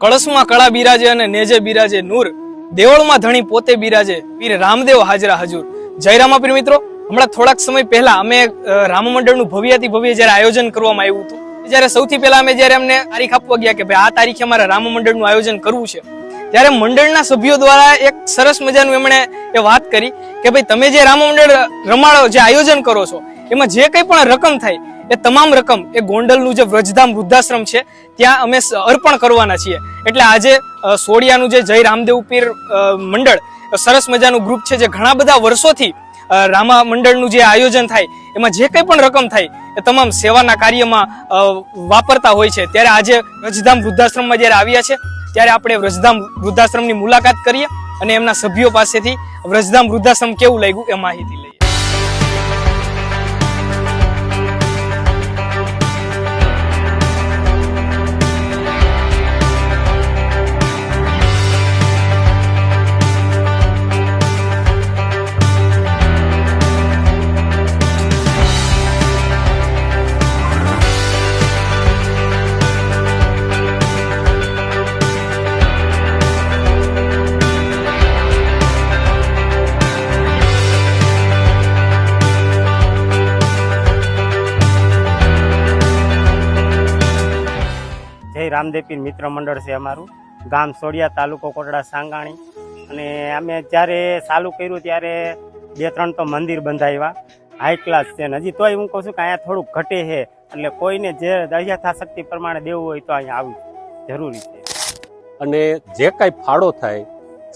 કળશમાં કળા બિરાજે અને નેજે બિરાજે નૂર, દેવળમાં ધણી પોતે બિરાજે, પીર રામદેવ હાજરા હજુર. જય રામાપીર મિત્રો, હમણાં થોડાક સમય પહેલા અમે રામ મંડળનું ભવ્યાથી ભવ્ય જયારે આયોજન કરવામાં આવ્યું હતું, ત્યારે સૌથી પહેલા અમે જયારે અમને તારીખ આપવા ગયા કે ભાઈ આ તારીખે અમારે રામ મંડળનું આયોજન કરવું છે, ત્યારે મંડળના સભ્યો દ્વારા એક સરસ મજાનું એમણે એ વાત કરી કે ભાઈ તમે જે રામ મંડળ રમાડો જે આયોજન કરો છો એમાં જે કંઈ પણ રકમ થાય એ તમામ રકમ એ ગોંડલનું જે વ્રજધામ વૃદ્ધાશ્રમ છે ત્યાં અમે અર્પણ કરવાના છીએ. એટલે આજે સોડિયાનું જે જય રામદેવ પીર મંડળ સરસ મજાનું ગ્રુપ છે, જે ઘણા બધા વર્ષોથી રામા મંડળનું જે આયોજન થાય એમાં જે કંઈ પણ રકમ થાય એ તમામ સેવાના કાર્યમાં વાપરતા હોય છે. ત્યારે આજે વ્રજધામ વૃદ્ધાશ્રમમાં જયારે આવ્યા છે ત્યારે આપણે વ્રજધામ વૃદ્ધાશ્રમની મુલાકાત કરીએ અને એમના સભ્યો પાસેથી વ્રજધામ વૃદ્ધાશ્રમ કેવું લાગ્યું એ માહિતી લઈએ. જય રામદેવ પીર મિત્ર મંડળ છે અમારું, ગામ સોડિયા, તાલુકો કોટડા, સાંગાણી. અને અમે જ્યારે ચાલુ કર્યું ત્યારે 2-3 તો મંદિર બંધાવ્યા, હાઈ ક્લાસ છે. હજી તોય હું કહું છું કે અહીંયા થોડુંક ઘટે છે, એટલે કોઈને જે યથાશક્તિ પ્રમાણે દેવું હોય તો અહીંયા આવવું જરૂરી છે. અને જે કાંઈ ફાળો થાય,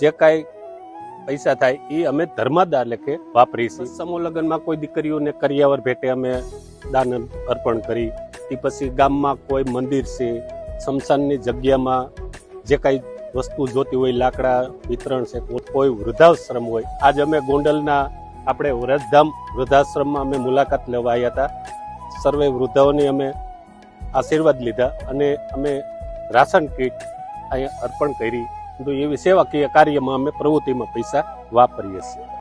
જે કાંઈ પૈસા થાય એ અમે ધર્માદાર લેખે વાપરીશું. સમૂહ લગ્નમાં કોઈ દીકરીઓને કરિયાવર ભેટે અમે દાન અર્પણ કરી. તે પછી ગામમાં કોઈ મંદિર છે, સ્મશાનની જગ્યામાં જે કાંઈ વસ્તુ જોતી હોય, લાકડા વિતરણ છે, કોઈ વૃદ્ધાશ્રમ હોય. આજ અમે ગોંડલના આપણે વ્રજધામ વૃદ્ધાશ્રમમાં અમે મુલાકાત લેવા આવ્યા હતા. સર્વે વૃદ્ધાઓની અમે આશીર્વાદ લીધા અને અમે રાશન કીટ અહીંયા અર્પણ કરી. તો એવી સેવાકીય કાર્યમાં અમે પ્રવૃત્તિમાં પૈસા વાપરીએ છીએ.